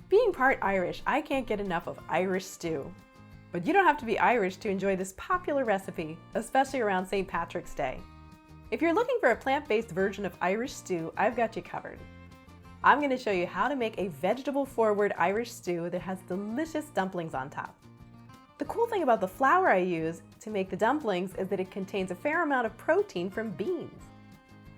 Being part Irish, I can't get enough of Irish stew. But you don't have to be Irish to enjoy this popular recipe, especially around St. Patrick's Day. If you're looking for a plant-based version of Irish stew, I've got you covered. I'm going to show you how to make a vegetable-forward Irish stew that has delicious dumplings on top. The cool thing about the flour I use to make the dumplings is that it contains a fair amount of protein from beans.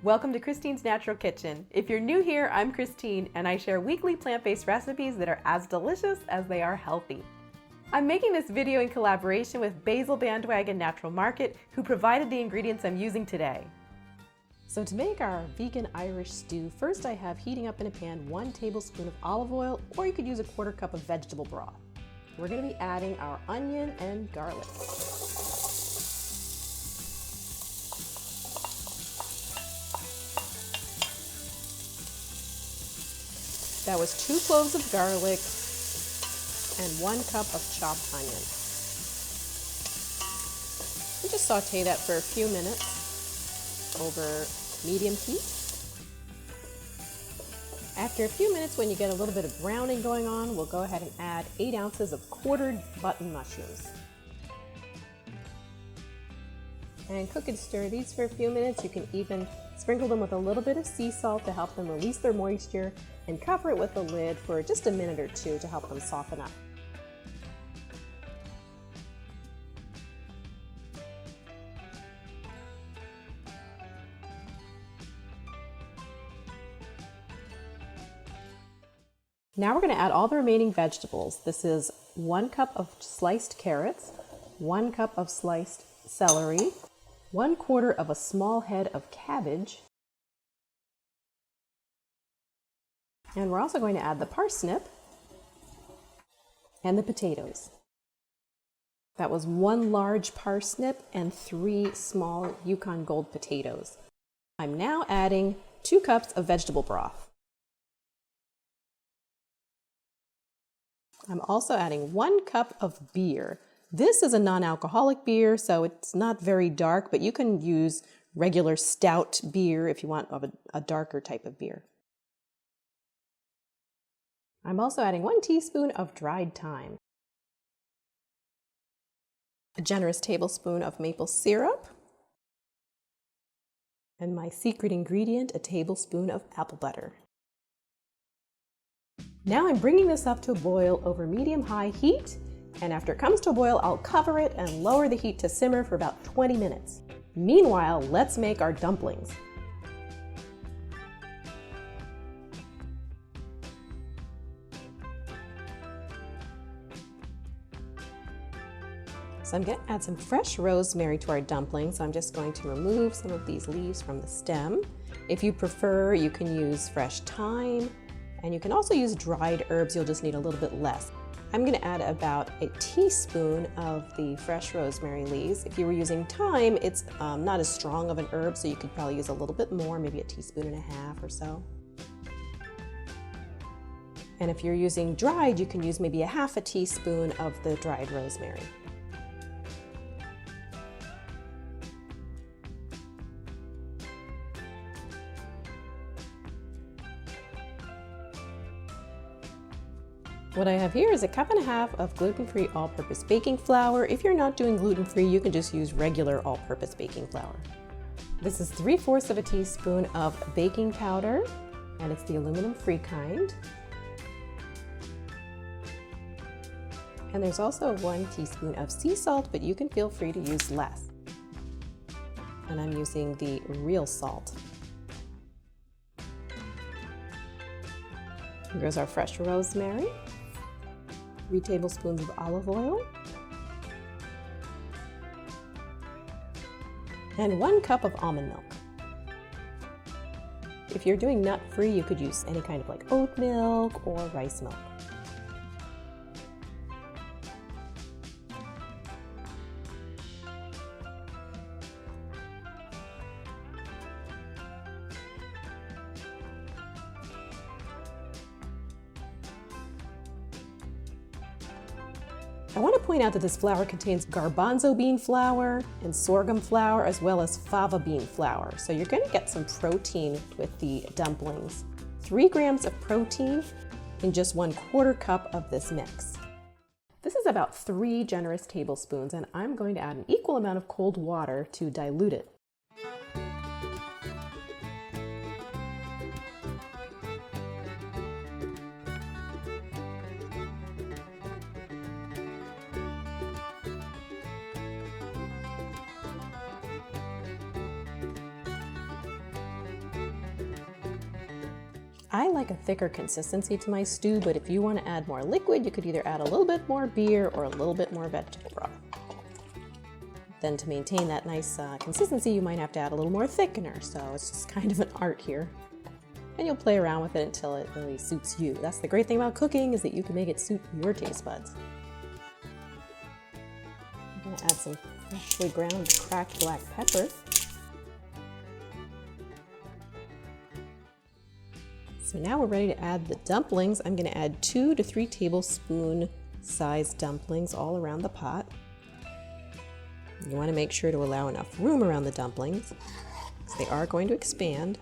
Welcome to Christine's Natural Kitchen. If you're new here, I'm Christine, and I share weekly plant-based recipes that are as delicious as they are healthy. I'm making this video in collaboration with Basil Bandwagon Natural Market, who provided the ingredients I'm using today. So to make our vegan Irish stew, first I have heating up in a pan 1 tablespoon of olive oil, or you could use a 1/4 cup of vegetable broth. We're going to be adding our onion and garlic. That was 2 cloves of garlic and 1 cup of chopped onion. And just saute that for a few minutes over medium heat. After a few minutes, when you get a little bit of browning going on, we'll go ahead and add 8 ounces of quartered button mushrooms. And cook and stir these for a few minutes. You can even sprinkle them with a little bit of sea salt to help them release their moisture, and cover it with a lid for just a minute or 2 to help them soften up. Now we're going to add all the remaining vegetables. This is 1 cup of sliced carrots, 1 cup of sliced celery, 1/4 of a small head of cabbage, and we're also going to add the parsnip and the potatoes. That was 1 large parsnip and 3 small Yukon Gold potatoes. I'm now adding 2 cups of vegetable broth. I'm also adding 1 cup of beer. This is a non-alcoholic beer, so it's not very dark, but you can use regular stout beer if you want a darker type of beer. I'm also adding 1 teaspoon of dried thyme, a generous tablespoon of maple syrup, and my secret ingredient, a tablespoon of apple butter. Now I'm bringing this up to a boil over medium-high heat, and after it comes to a boil, I'll cover it and lower the heat to simmer for about 20 minutes. Meanwhile, let's make our dumplings. So I'm going to add some fresh rosemary to our dumplings. So I'm just going to remove some of these leaves from the stem. If you prefer, you can use fresh thyme, and you can also use dried herbs. You'll just need a little bit less. I'm going to add about a teaspoon of the fresh rosemary leaves. If you were using thyme, it's not as strong of an herb, so you could probably use a little bit more, maybe a teaspoon and a half or so. And if you're using dried, you can use maybe a 1/2 teaspoon of the dried rosemary. What I have here is a 1.5 cups of gluten-free all-purpose baking flour. If you're not doing gluten-free, you can just use regular all-purpose baking flour. This is 3/4 teaspoon of baking powder, and it's the aluminum-free kind. And there's also 1 teaspoon of sea salt, but you can feel free to use less. And I'm using the real salt. Here's our fresh rosemary. 3 tablespoons of olive oil, and 1 cup of almond milk. If you're doing nut-free, you could use any kind of like oat milk or rice milk. I want to point out that this flour contains garbanzo bean flour and sorghum flour, as well as fava bean flour. So you're going to get some protein with the dumplings. 3 grams of protein in just 1/4 cup of this mix. This is about 3 generous tablespoons, and I'm going to add an equal amount of cold water to dilute it. I like a thicker consistency to my stew, but if you want to add more liquid, you could either add a little bit more beer or a little bit more vegetable broth. Then to maintain that nice consistency, you might have to add a little more thickener, so it's just kind of an art here. And you'll play around with it until it really suits you. That's the great thing about cooking, is that you can make it suit your taste buds. I'm going to add some freshly ground cracked black pepper. So now we're ready to add the dumplings. I'm going to add 2 to 3 tablespoon sized dumplings all around the pot. You want to make sure to allow enough room around the dumplings, because they are going to expand.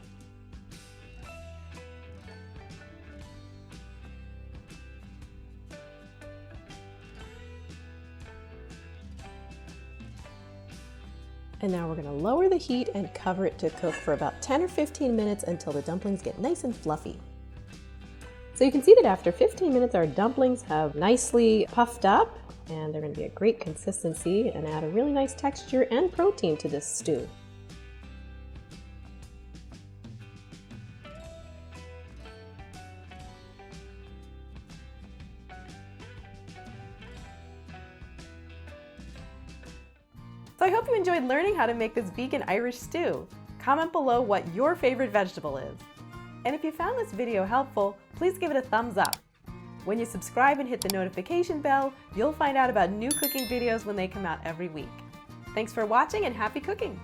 And now we're going to lower the heat and cover it to cook for about 10 or 15 minutes until the dumplings get nice and fluffy. So you can see that after 15 minutes our dumplings have nicely puffed up, and they're going to be a great consistency and add a really nice texture and protein to this stew. So I hope you enjoyed learning how to make this vegan Irish stew. Comment below what your favorite vegetable is. And if you found this video helpful, please give it a thumbs up. When you subscribe and hit the notification bell, you'll find out about new cooking videos when they come out every week. Thanks for watching and happy cooking!